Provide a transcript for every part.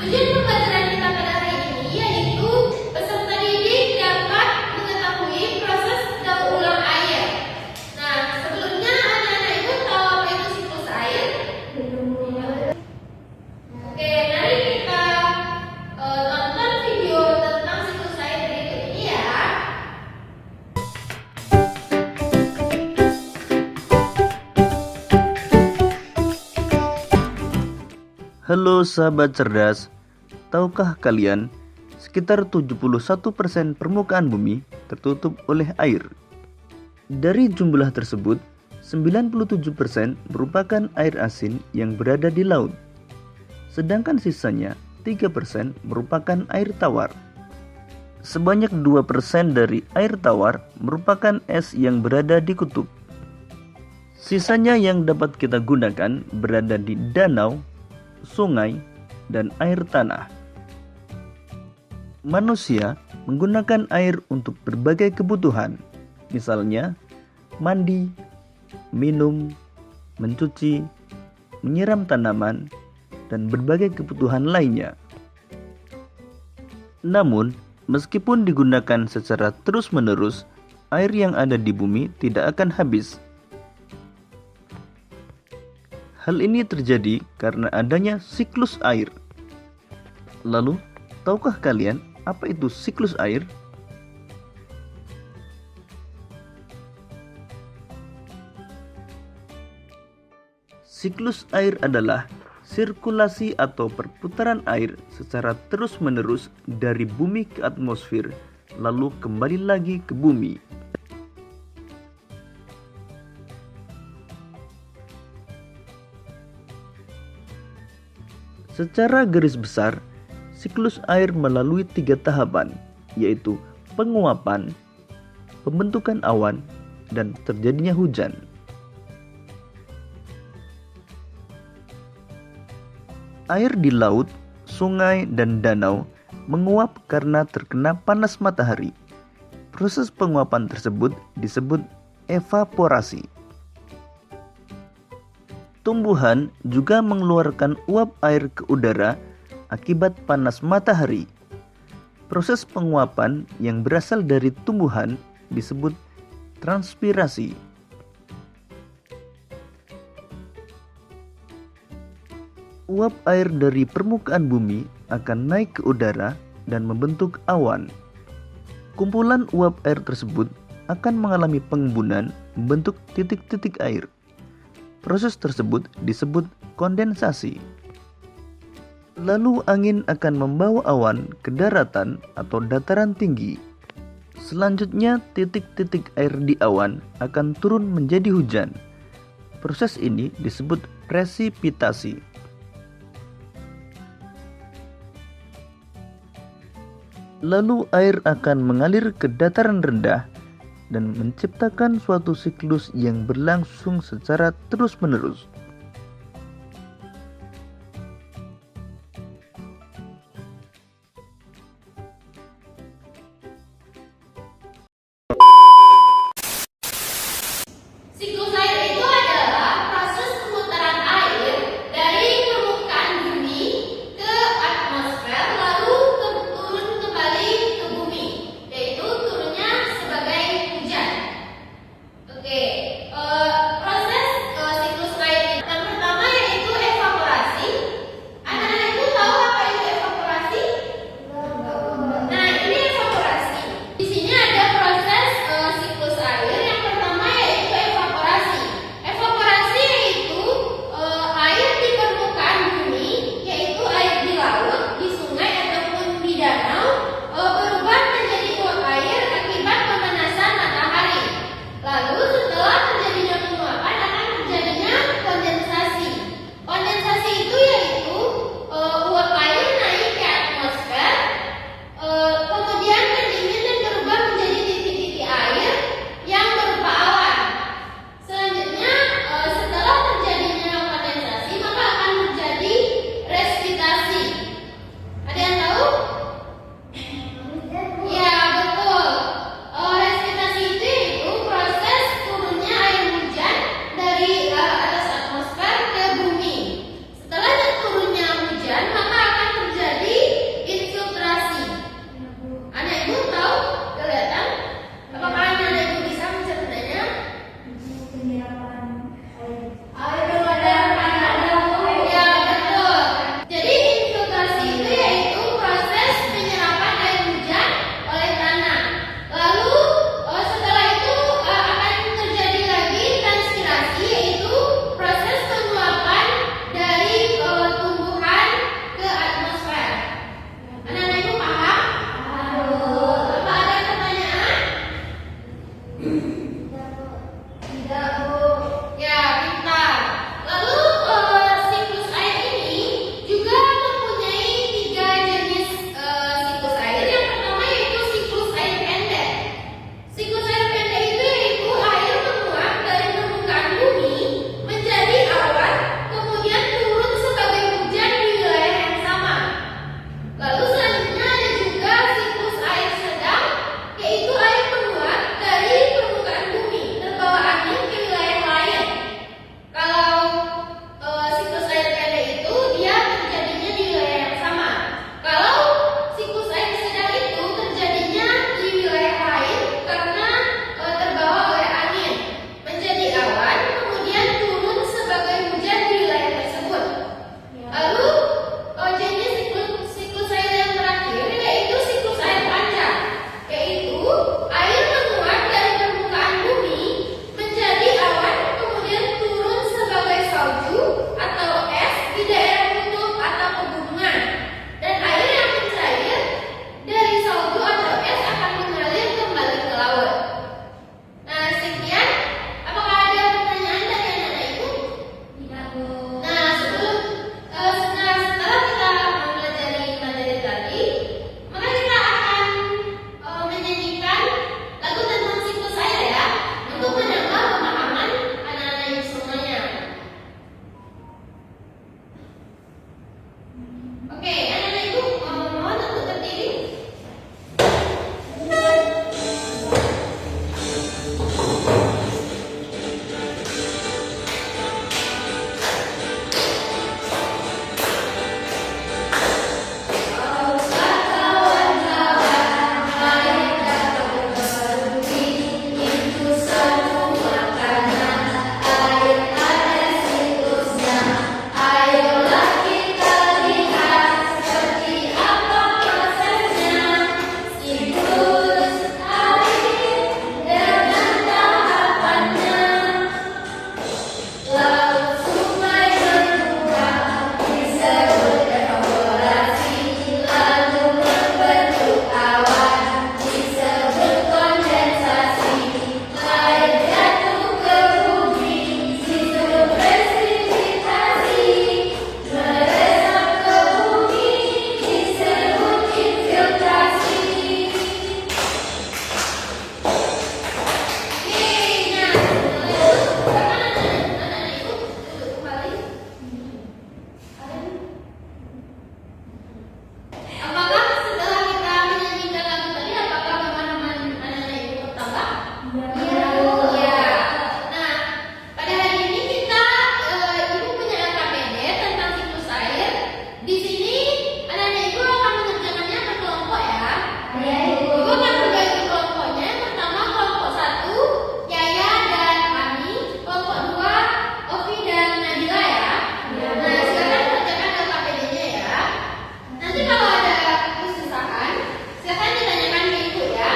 Tujuan pembelajaran kita pada hari ini yaitu peserta didik dapat mengetahui proses daur ulang air. Nah, sebelumnya anak-anak ibu tahu apa itu siklus air? Oke, mari kita tonton video tentang siklus air berikut ini ya. Halo sahabat cerdas, tahukah kalian sekitar 71% permukaan bumi tertutup oleh air. Dari jumlah tersebut, 97% merupakan air asin yang berada di laut. Sedangkan sisanya 3% merupakan air tawar. Sebanyak 2% dari air tawar merupakan es yang berada di kutub. Sisanya yang dapat kita gunakan berada di danau, sungai, dan air tanah. Manusia menggunakan air untuk berbagai kebutuhan, misalnya mandi, minum, mencuci, menyiram tanaman, dan berbagai kebutuhan lainnya. Namun, meskipun digunakan secara terus-menerus, air yang ada di bumi tidak akan habis. Hal ini terjadi karena adanya siklus air. Lalu, tahukah kalian apa itu siklus air? Siklus air adalah sirkulasi atau perputaran air secara terus-menerus dari bumi ke atmosfer, lalu kembali lagi ke bumi. Secara garis besar, siklus air melalui 3 tahapan, yaitu penguapan, pembentukan awan, dan terjadinya hujan. Air di laut, sungai, dan danau menguap karena terkena panas matahari. Proses penguapan tersebut disebut evaporasi. Tumbuhan juga mengeluarkan uap air ke udara akibat panas matahari. Proses penguapan yang berasal dari tumbuhan disebut transpirasi. Uap air dari permukaan bumi akan naik ke udara dan membentuk awan. Kumpulan uap air tersebut akan mengalami pengembunan membentuk titik-titik air. Proses tersebut disebut kondensasi. Lalu angin akan membawa awan ke daratan atau dataran tinggi. Selanjutnya titik-titik air di awan akan turun menjadi hujan. Proses ini disebut presipitasi. Lalu air akan mengalir ke dataran rendah dan menciptakan suatu siklus yang berlangsung secara terus-menerus. Siklus air itu adalah proses pemutaran air dari permukaan bumi ke atmosfer lalu turun kembali ke bumi, yaitu turunnya sebagai hujan. Oke, proses siklus air Oke, anak-anak ibu mohon untuk berdiri. Ayolah kita lihat seperti apa prosesnya. Siklus air dengan tahapannya. Laut sungai berubah disebut evaporasi, lalu membentuk awan disebut kondensasi. Air jatuh ke bumi disebut presipitasi, meresap ke bumi disebut infiltrasi. Apakah setelah kita menyanyikan lagu tadi, apakah pemahaman anak-anak ibu bertambah? Iya, Bu. Ya. Nah, pada hari ini kita ibu punya LKPD tentang siklus air. Di sini anak-anak ibu akan mengerjakannya berkelompok ya. Ibu akan membagi kelompoknya. Yang pertama kelompok 1, Yaya dan Ami. Kelompok 2, Ovi dan Nadila ya. Nah, silakan kerjakan LKPD-nya ya. Nanti kalau ada kesusahan, silakan ditanyakan ke ibu ya.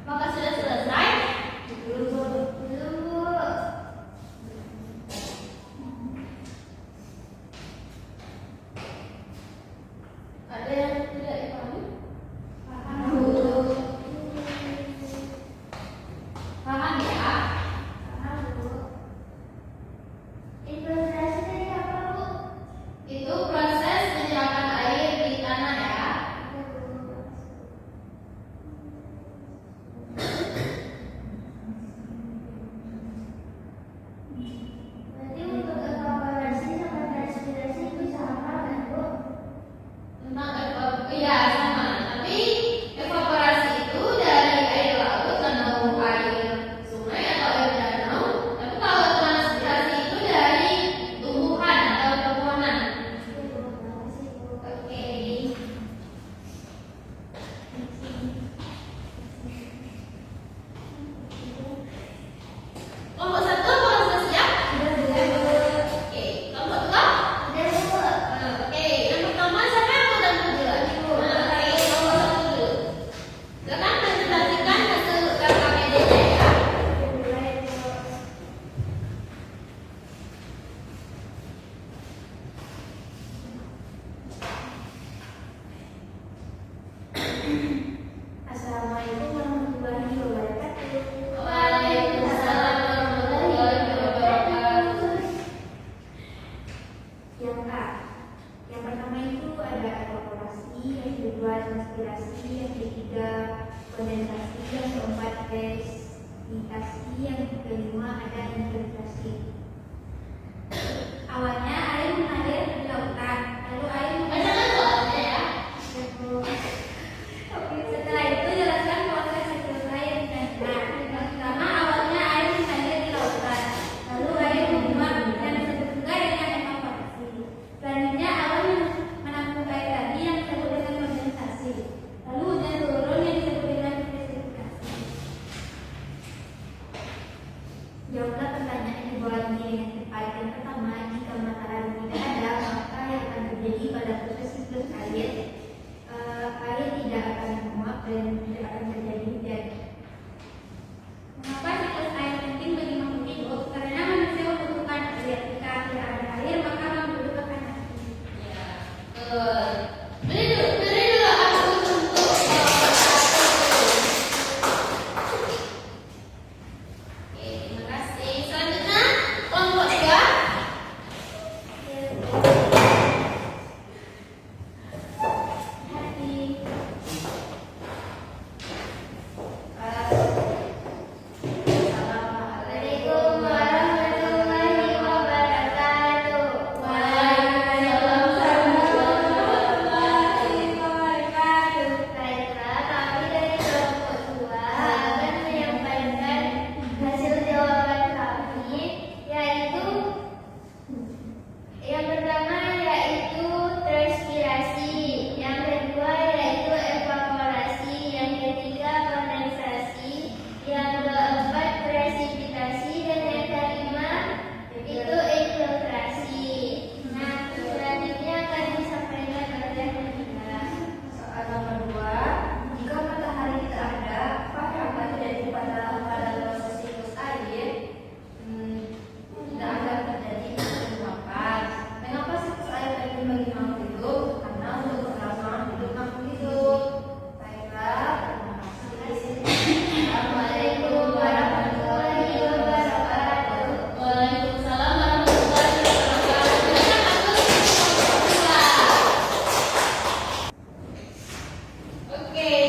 Apakah sudah selesai? Belum, Bu. Ada yang tidak dipahami? Paham, Bu. Paham ya? Paham, Bu. Infiltrasi tadi apa, Bu? Itu proses menyerapan air di tanah ya. Berarti untuk evaporasi sama transpirasi itu sama kan, Bu? Iya sama. Tapi evaporasi itu dari air laut atau air sungai atau air danau. Tapi kalau transpirasi itu dari tumbuhan atau pepohonan. Oke. Kelompok 1 apakah sudah siap? Oke. Kelompok 2? Oke. Yang pertama siapa yang mau bantu dulu? Oke, kelompok 1 dulu. Silakan presentasikan hasil LKPD-nya ya. Assalamualaikum warahmatullahi wabarakatuh. Waalaikumsalam warahmatullahi wabarakatuh. Yang A, yang pertama itu ada evaporasi, yang kedua transpirasi, yang ketiga kondensasi, yang keempat presipitasi, yang kelima ada infiltrasi. Awalnya air mengalir di lautan, lalu air Bacakan soalnya ya. Setelah itu jelaskan proses siklus air. Nah, yang pertama awalnya air mengalir di lautan, lalu air menguap dan disebut juga dengan evaporasi. Selanjutnya awan menampung air tadi yang disebut dengan kondensasi. Lalu hujan turun yang disebut dengan presipitasi. Jawablah pertanyaan di bawah ini dengan cepat. Yang pertama, jika matahari tidak ada, maka yang akan terjadi pada proses siklus air, air tidak akan menguap dan tidak akan terjadi hujan. Mengapa siklus air penting bagi makhluk hidup? Karena manusia membutuhkan air. Jika tidak ada air, maka makhluk hidup akan mati. Ya. Beri dulu aku untuk Oke,